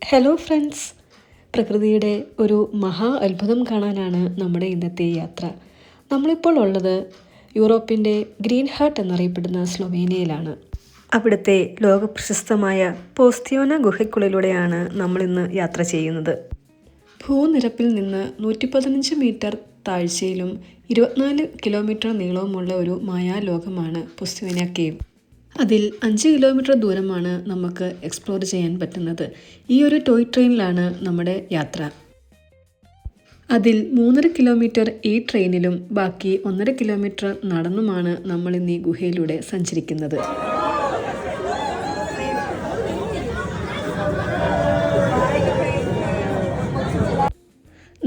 Hello friends, പ്രകൃതിയുടെ ഒരു മഹാ അത്ഭുതം കാണാനാണ് നമ്മുടെ ഇന്നത്തെ യാത്ര. നമ്മളിപ്പോൾ ഉള്ളത് യൂറോപ്പിൻ്റെ ഗ്രീൻ ഹാർട്ട് എന്നറിയപ്പെടുന്ന സ്ലൊവേനിയയിലാണ്. അവിടുത്തെ ലോകപ്രശസ്തമായ പോസ്തിയോന ഗുഹയ്ക്കുള്ളിലൂടെയാണ് നമ്മളിന്ന് യാത്ര ചെയ്യുന്നത്. ഭൂനിരപ്പിൽ നിന്ന് 115 മീറ്റർ താഴ്ചയിലും 24 കിലോമീറ്റർ നീളവുമുള്ള ഒരു മായാലോകമാണ് പോസ്തിയോന കേവ്. അതിൽ 5 കിലോമീറ്റർ ദൂരമാണ് നമുക്ക് എക്സ്പ്ലോർ ചെയ്യാൻ പറ്റുന്നത്. ഈ ഒരു ടോയ് ട്രെയിനിലാണ് നമ്മുടെ യാത്ര. അതിൽ 3.5 കിലോമീറ്റർ ഈ ട്രെയിനിലും ബാക്കി 1.5 കിലോമീറ്റർ നടന്നുമാണ് നമ്മൾ ഇന്ന് ഈ ഗുഹയിലൂടെ സഞ്ചരിക്കുന്നത്.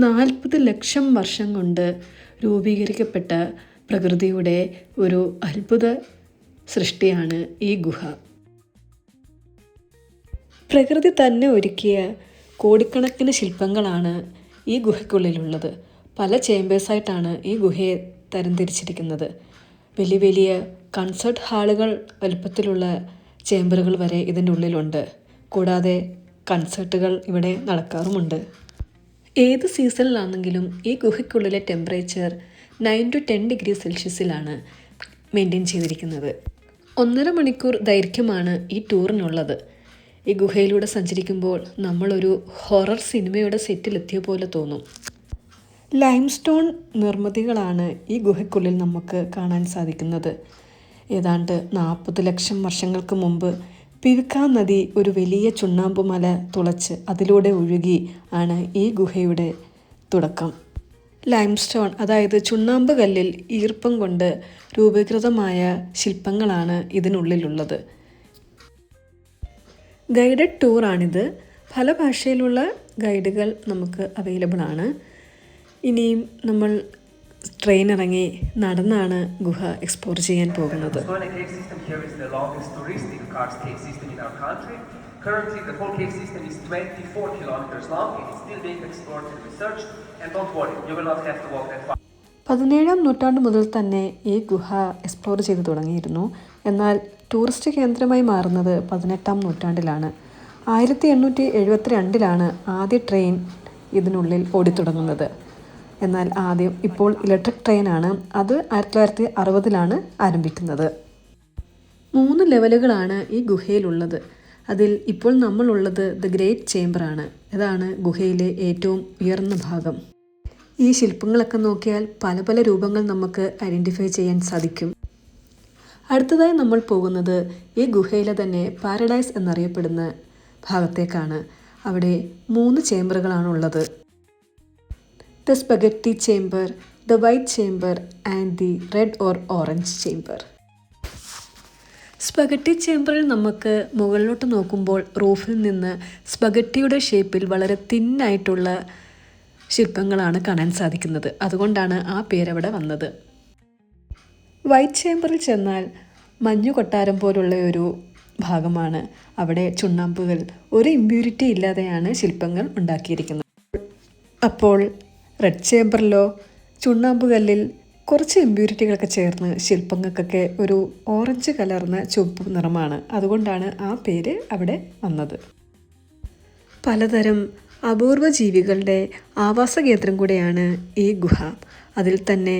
$40 ലക്ഷം വർഷം കൊണ്ട് രൂപീകരിക്കപ്പെട്ട പ്രകൃതിയുടെ ഒരു അത്ഭുത സൃഷ്ടിയാണ് ഈ ഗുഹ. പ്രകൃതി തന്നെ ഒരുക്കിയ കോടിക്കണക്കിന് ശില്പങ്ങളാണ് ഈ ഗുഹയ്ക്കുള്ളിലുള്ളത്. പല ചേമ്പേഴ്സായിട്ടാണ് ഈ ഗുഹയെ തരംതിരിച്ചിരിക്കുന്നത്. വലിയ വലിയ കൺസേർട്ട് ഹാളുകൾ വലുപ്പത്തിലുള്ള ചേമ്പറുകൾ വരെ ഇതിൻ്റെ ഉള്ളിലുണ്ട്. കൂടാതെ കൺസേർട്ടുകൾ ഇവിടെ നടക്കാറുമുണ്ട്. ഏത് സീസണിലാണെങ്കിലും ഈ ഗുഹയ്ക്കുള്ളിലെ ടെമ്പറേച്ചർ 9 to 10 ഡിഗ്രി സെൽഷ്യസിലാണ് മെയിൻറ്റെയിൻ ചെയ്തിരിക്കുന്നത്. 1.5 മണിക്കൂർ ദൈർഘ്യമാണ് ഈ ടൂറിനുള്ളത്. ഈ ഗുഹയിലൂടെ സഞ്ചരിക്കുമ്പോൾ നമ്മളൊരു ഹൊറർ സിനിമയുടെ സെറ്റിലെത്തിയ പോലെ തോന്നും. ലൈംസ്റ്റോൺ നിർമ്മിതികളാണ് ഈ ഗുഹയ്ക്കുള്ളിൽ നമുക്ക് കാണാൻ സാധിക്കുന്നത്. ഏതാണ്ട് 40 ലക്ഷം വർഷങ്ങൾക്ക് മുമ്പ് പിവിക്ക നദി ഒരു വലിയ ചുണ്ണാമ്പ് മല തുളച്ച് അതിലൂടെ ഒഴുകി ആണ് ഈ ഗുഹയുടെ തുടക്കം. ലൈംസ്റ്റോൺ, അതായത് ചുണ്ണാമ്പ് കല്ലിൽ ഈർപ്പം കൊണ്ട് രൂപീകൃതമായ ശില്പങ്ങളാണ് ഇതിനുള്ളിലുള്ളത്. ഗൈഡഡ് ടൂറാണിത്. പല ഭാഷയിലുള്ള ഗൈഡുകൾ നമുക്ക് അവൈലബിൾ ആണ്. ഇനിയും നമ്മൾ ട്രെയിൻ ഇറങ്ങി നടന്നാണ് ഗുഹ എക്സ്പ്ലോർ ചെയ്യാൻ പോകുന്നത്. Currently, the whole cave system is 24 kilometers long. It is still being explored and researched. And don't worry, you will not have to walk that far. 17ാം നൂറ്റാണ്ട് മുതൽ തന്നെ ഈ ഗുഹ എക്സ്പ്ലോർ ചെയ്തു തുടങ്ങിയിരുന്നു. എന്നാൽ ടൂറിസ്റ്റ് കേന്ദ്രമായി മാറുന്നത് 18ാം നൂറ്റാണ്ടിലാണ്. 1872 ആദ്യ ട്രെയിൻ ഇതിനുള്ളിൽ ഓടിത്തുടങ്ങുന്നത്. എന്നാൽ ഇപ്പോൾ ഇലക്ട്രിക് ട്രെയിനാണ്. അത് 1960 ആരംഭിക്കുന്നത്. 3 ലെവലുകളാണ് ഈ ഗുഹയിലുള്ളത്. അതിൽ ഇപ്പോൾ നമ്മളുള്ളത് ദ ഗ്രേറ്റ് ചേംബറാണ്. ഇതാണ് ഗുഹയിലെ ഏറ്റവും ഉയർന്ന ഭാഗം. ഈ ശില്പങ്ങളൊക്കെ നോക്കിയാൽ പല പല രൂപങ്ങൾ നമുക്ക് ഐഡൻറ്റിഫൈ ചെയ്യാൻ സാധിക്കും. അടുത്തതായി നമ്മൾ പോകുന്നത് ഈ ഗുഹയിലെ തന്നെ പാരഡൈസ് എന്നറിയപ്പെടുന്ന ഭാഗത്തേക്കാണ്. അവിടെ 3 ചേംബറുകളാണ് ഉള്ളത്. The spaghetti chamber, the white chamber and the red or orange chamber. Spaghetti ചേംബറിൽ നമുക്ക് മുകളിലോട്ട് നോക്കുമ്പോൾ റൂഫിൽ നിന്ന് സ്പഗറ്റിയുടെ ഷേപ്പിൽ വളരെ തിന്നായിട്ടുള്ള ശില്പങ്ങളാണ് കാണാൻ സാധിക്കുന്നത്. അതുകൊണ്ടാണ് ആ പേരവിടെ വന്നത്. വൈറ്റ് ചേംബറിൽ ചെന്നാൽ മഞ്ഞു കൊട്ടാരം പോലുള്ള ഒരു ഭാഗമാണ്. അവിടെ ചുണ്ണാമ്പുകൾ ഒരു ഇമ്പ്യൂരിറ്റി ഇല്ലാതെയാണ് ശില്പങ്ങൾ ഉണ്ടാക്കിയിരിക്കുന്നത്. അപ്പോൾ റെഡ് ചേംബറിലോ ചുണ്ണാമ്പ് കല്ലിൽ കുറച്ച് ഇമ്പ്യൂരിറ്റികളൊക്കെ ചേർന്ന് ശില്പങ്ങൾക്കൊക്കെ ഒരു ഓറഞ്ച് കലർന്ന ചുവപ്പ് നിറമാണ്. അതുകൊണ്ടാണ് ആ പേര് അവിടെ വന്നത്. പലതരം അപൂർവ ജീവികളുടെ ആവാസ കേന്ദ്രം കൂടെയാണ് ഈ ഗുഹ. അതിൽ തന്നെ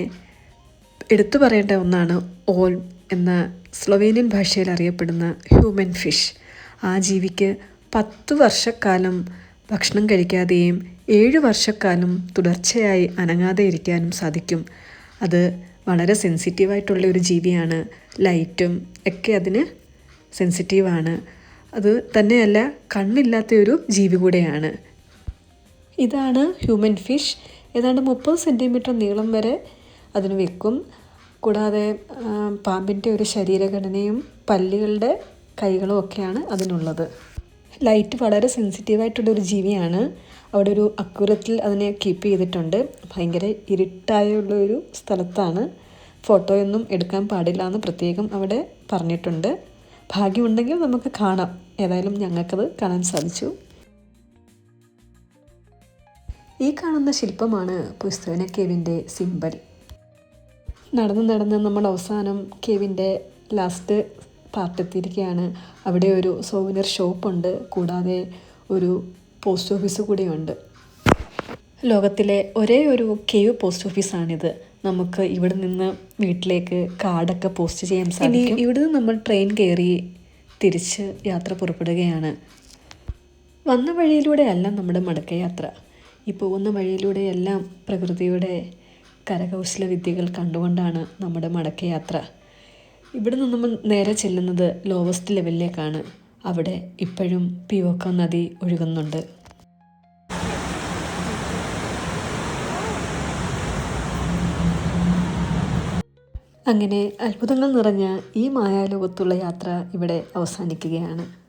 എടുത്തു പറയേണ്ട ഒന്നാണ് ഓൾ എന്ന സ്ലൊവേനിയൻ ഭാഷയിൽ അറിയപ്പെടുന്ന ഹ്യൂമൻ ഫിഷ്. ആ ജീവിക്ക് 10 വർഷക്കാലം ഭക്ഷണം കഴിക്കാതെയും 7 വർഷക്കാലം തുടർച്ചയായി അനങ്ങാതെ ഇരിക്കാനും സാധിക്കും. അത് വളരെ സെൻസിറ്റീവായിട്ടുള്ള ഒരു ജീവിയാണ്. ലൈറ്റും ഒക്കെ അതിന് സെൻസിറ്റീവാണ്. അത് തന്നെയല്ല, കണ്ണില്ലാത്ത ഒരു ജീവി കൂടെയാണ്. ഇതാണ് ഹ്യൂമൻ ഫിഷ്. ഏതാണ്ട് 30 സെൻറ്റിമീറ്റർ നീളം വരെ അതിന് വെക്കും. കൂടാതെ പാമ്പിൻ്റെ ഒരു ശരീരഘടനയും പല്ലുകളുടെ കൈകളും ഒക്കെയാണ് അതിനുള്ളത്. ലൈറ്റ് വളരെ സെൻസിറ്റീവായിട്ടുള്ളൊരു ജീവിയാണ്. അവിടെ ഒരു അക്വേറിയത്തിൽ അതിനെ കീപ്പ് ചെയ്തിട്ടുണ്ട്. ഭയങ്കര ഇരുട്ടായുള്ളൊരു സ്ഥലത്താണ്. ഫോട്ടോയൊന്നും എടുക്കാൻ പാടില്ല എന്ന് പ്രത്യേകം അവിടെ പറഞ്ഞിട്ടുണ്ട്. ഭാഗ്യമുണ്ടെങ്കിൽ നമുക്ക് കാണാം. ഏതായാലും ഞങ്ങൾക്കത് കാണാൻ സാധിച്ചു. ഈ കാണുന്ന ശില്പമാണ് പോസ്തിയോന കേവിൻ്റെ സിംബൽ. നടന്ന് നമ്മൾ അവസാനം കേവിൻ്റെ ലാസ്റ്റ് പാർട്ടെത്തിയിരിക്കുകയാണ്. അവിടെ ഒരു സോവനിയർ ഷോപ്പുണ്ട്. കൂടാതെ ഒരു പോസ്റ്റ് ഓഫീസ് കൂടിയുണ്ട്. ലോകത്തിലെ ഒരേ ഒരു കേവ് പോസ്റ്റ് ഓഫീസാണിത്. നമുക്ക് ഇവിടെ നിന്ന് വീട്ടിലേക്ക് കാർഡൊക്കെ പോസ്റ്റ് ചെയ്യാൻ സാധിക്കും. ഇനി ഇവിടെ നിന്ന് നമ്മൾ ട്രെയിൻ കയറി തിരിച്ച് യാത്ര പുറപ്പെടുകയാണ്. വന്ന വഴിയിലൂടെയല്ല നമ്മുടെ മടക്കയാത്ര. ഈ പോകുന്ന വഴിയിലൂടെയെല്ലാം പ്രകൃതിയുടെ കരകൗശല വിദ്യകൾ കണ്ടുകൊണ്ടാണ് നമ്മുടെ മടക്കയാത്ര. ഇവിടെ നിന്ന് നമ്മൾ നേരെ ചെല്ലുന്നത് ലോവസ്റ്റ് ലെവലിലേക്കാണ്. അവിടെ ഇപ്പോഴും പിയോക്കോ നദി ഒഴുകുന്നുണ്ട്. അങ്ങനെ അത്ഭുതങ്ങൾ നിറഞ്ഞ ഈ മായാലോകത്തുള്ള യാത്ര ഇവിടെ അവസാനിക്കുകയാണ്.